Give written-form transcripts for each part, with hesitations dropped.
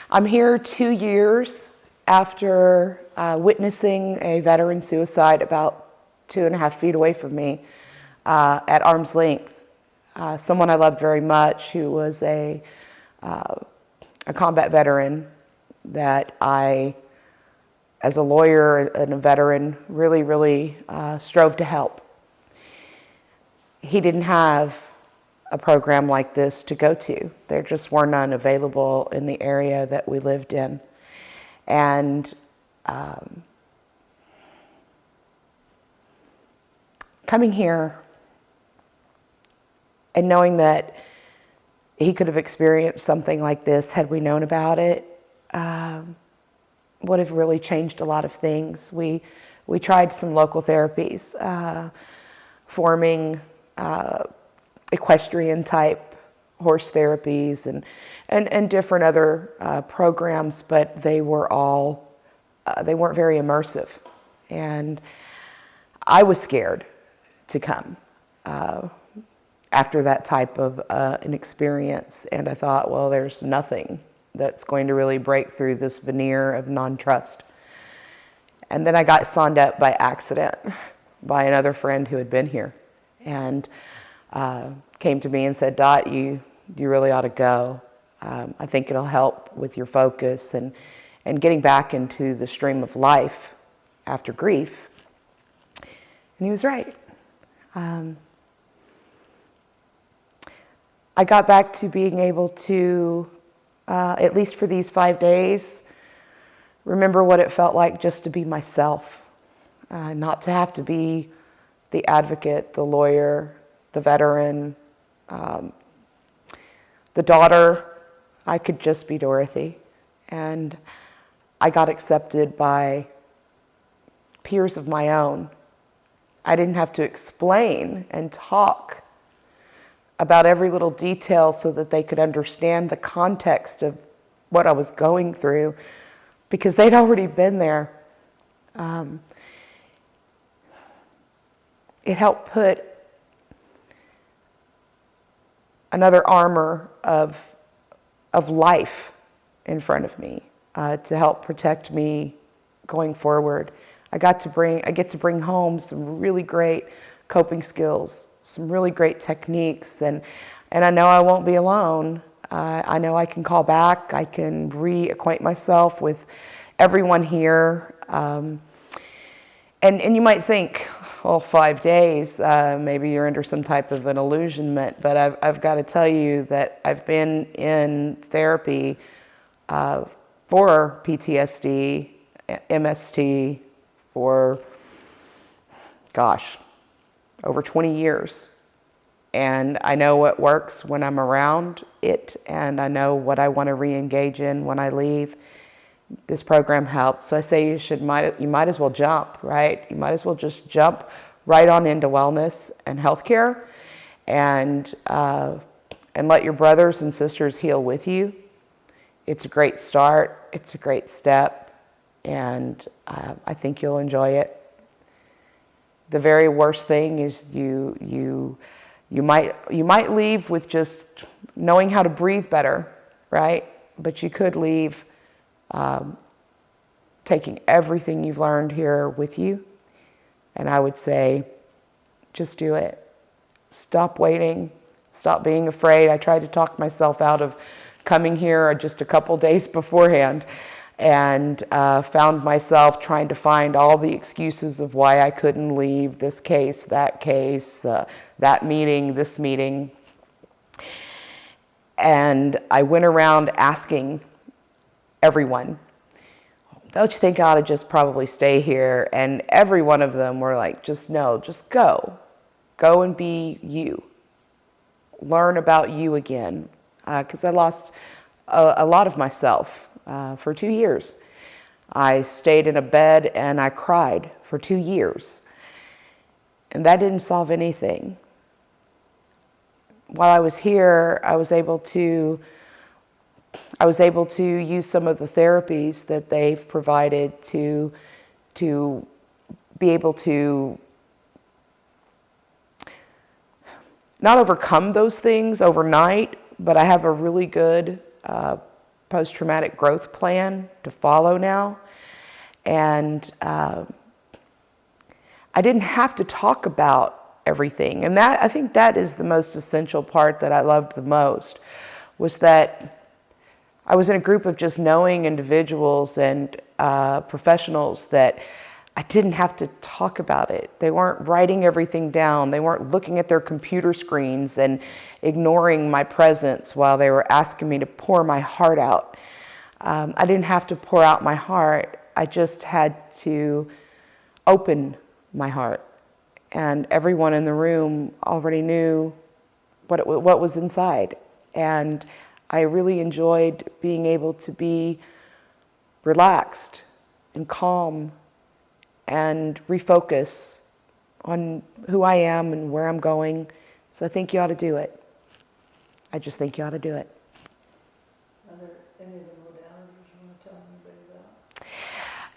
I'm here 2 years after witnessing a veteran suicide about 2.5 feet away from me at arm's length. Someone I loved very much, who was a combat veteran that I, as a lawyer and a veteran, really strove to help. He didn't have a program like this to go to. There just were none available in the area that we lived in. And coming here and knowing that he could have experienced something like this had we known about it would have really changed a lot of things. We tried some local therapies, forming equestrian type horse therapies and different other programs, but they were all, they weren't very immersive. And I was scared to come after that type of an experience. And I thought, well, there's nothing that's going to really break through this veneer of non-trust. And then I got signed up by accident by another friend who had been here, and came to me and said, Dot, you really ought to go. I think it'll help with your focus and getting back into the stream of life after grief. And he was right. I got back to being able to, at least for these 5 days, remember what it felt like just to be myself, not to have to be the advocate, the lawyer, the veteran, the daughter. I could just be Dorothy. And I got accepted by peers of my own. I didn't have to explain and talk about every little detail so that they could understand the context of what I was going through, because they'd already been there. It helped put another armor of life in front of me to help protect me going forward. I get to bring home some really great coping skills, some really great techniques, and I know I won't be alone. I know I can call back. I can reacquaint myself with everyone here. And you might think, well, 5 days, maybe you're under some type of an illusionment, but I've got to tell you that I've been in therapy for PTSD, MST for, over 20 years. And I know what works when I'm around it, and I know what I want to re-engage in when I leave. This program helps. So I say you might as well jump, right? You might as well just jump right on into wellness and healthcare, and let your brothers and sisters heal with you. It's a great start. It's a great step, and I think you'll enjoy it. The very worst thing is you might leave with just knowing how to breathe better, right? But you could leave taking everything you've learned here with you. And I would say, just do it. Stop waiting. Stop being afraid. I tried to talk myself out of coming here just a couple days beforehand, and found myself trying to find all the excuses of why I couldn't leave this case, that meeting, this meeting. And I went around asking everyone, don't you think I ought to just probably stay here? And every one of them were like, just go. Go and be you. Learn about you again. Because I lost a lot of myself for 2 years. I stayed in a bed and I cried for 2 years. And that didn't solve anything. While I was here, I was able to use some of the therapies that they've provided to be able to not overcome those things overnight, but I have a really good post-traumatic growth plan to follow now. And I didn't have to talk about everything. And that, I think that is the most essential part that I loved the most, was that I was in a group of just knowing individuals and professionals that I didn't have to talk about it. They weren't writing everything down. They weren't looking at their computer screens and ignoring my presence while they were asking me to pour my heart out. I didn't have to pour out my heart. I just had to open my heart. And everyone in the room already knew what was inside. And I really enjoyed being able to be relaxed and calm and refocus on who I am and where I'm going. So I think you ought to do it. I just think you ought to do it. Are there any of the modalities you want to tell anybody about?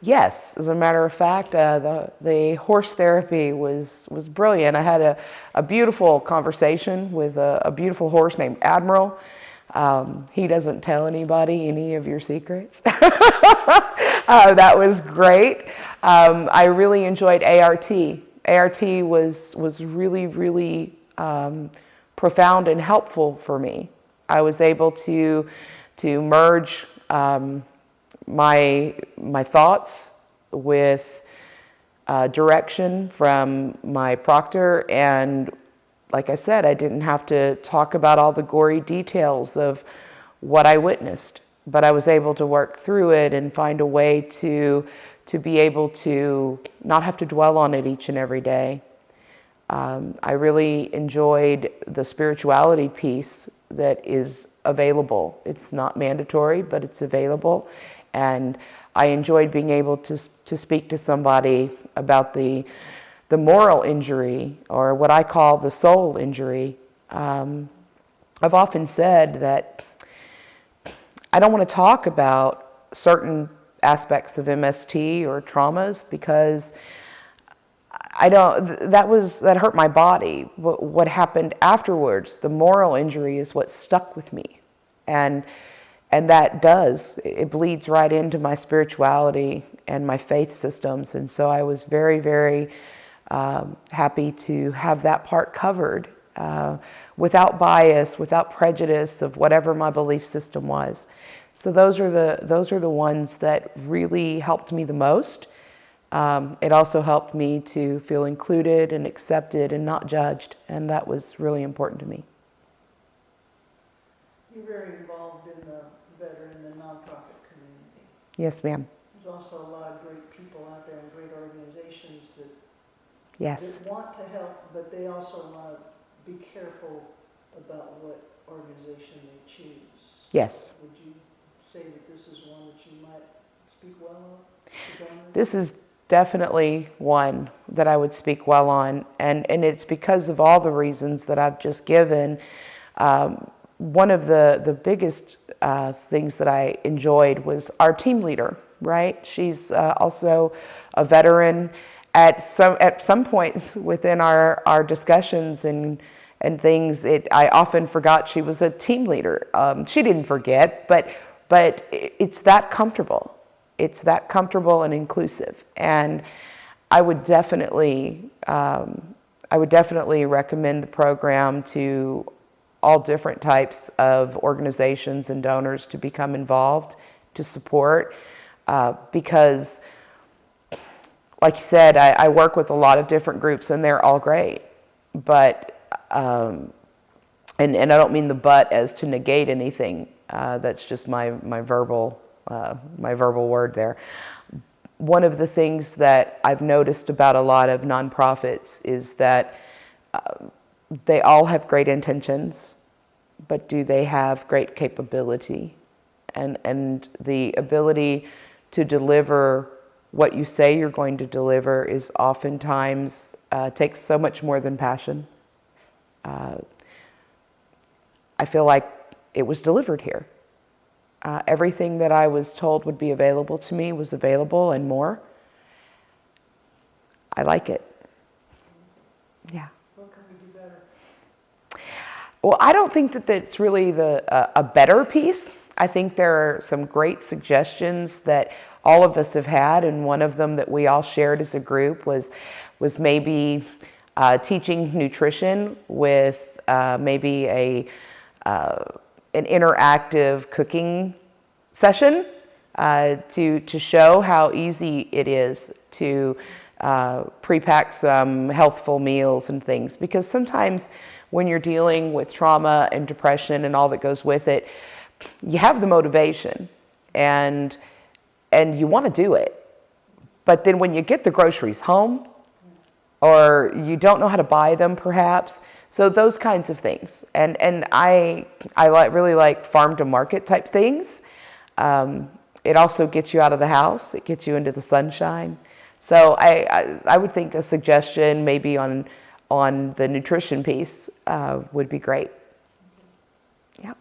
Yes, as a matter of fact, the horse therapy was brilliant. I had a beautiful conversation with a beautiful horse named Admiral. He doesn't tell anybody any of your secrets. That was great. I really enjoyed ART. ART was really, really profound and helpful for me. I was able to merge my thoughts with direction from my proctor, and like I said, I didn't have to talk about all the gory details of what I witnessed, but I was able to work through it and find a way to be able to not have to dwell on it each and every day. I really enjoyed the spirituality piece that is available. It's not mandatory, but it's available. And I enjoyed being able to speak to somebody about the moral injury, or what I call the soul injury. I've often said that I don't want to talk about certain aspects of MST or traumas because that hurt my body. What happened afterwards, the moral injury, is what stuck with me. And that it bleeds right into my spirituality and my faith systems. And so I was very, very happy to have that part covered without bias, without prejudice of whatever my belief system was. So those are the ones that really helped me the most. It also helped me to feel included and accepted and not judged, and that was really important to me. You're very involved in the nonprofit community. Yes, ma'am. There's also a lot of great people out there and great organizations that want to help, but they also want to be careful about what organization they choose. Yes. Would you say that this is one that you might speak well of? This is definitely one that I would speak well on, and it's because of all the reasons that I've just given. One of the biggest things that I enjoyed was our team leader, right? She's also a veteran. At some points within our discussions and things, I often forgot she was a team leader. She didn't forget, but it's that comfortable. It's that comfortable and inclusive. And I would definitely recommend the program to all different types of organizations and donors to become involved, to support, because like you said, I work with a lot of different groups and they're all great, but, and I don't mean the but as to negate anything, that's just my verbal word there. One of the things that I've noticed about a lot of nonprofits is that they all have great intentions, but do they have great capability? And the ability to deliver what you say you're going to deliver is oftentimes takes so much more than passion. I feel like it was delivered here. Everything that I was told would be available to me was available and more. I like it. Yeah. What can we do better? Well, I don't think that that's really a better piece. I think there are some great suggestions that all of us have had, and one of them that we all shared as a group was maybe teaching nutrition with maybe an interactive cooking session to show how easy it is to pre-pack some healthful meals and things. Because sometimes when you're dealing with trauma and depression and all that goes with it, you have the motivation and you want to do it. But then when you get the groceries home, or you don't know how to buy them perhaps, so those kinds of things. And I really like farm to market type things. It also gets you out of the house. It gets you into the sunshine. So I would think a suggestion maybe on the nutrition piece would be great. Yeah.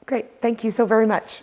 Great. Thank you so very much.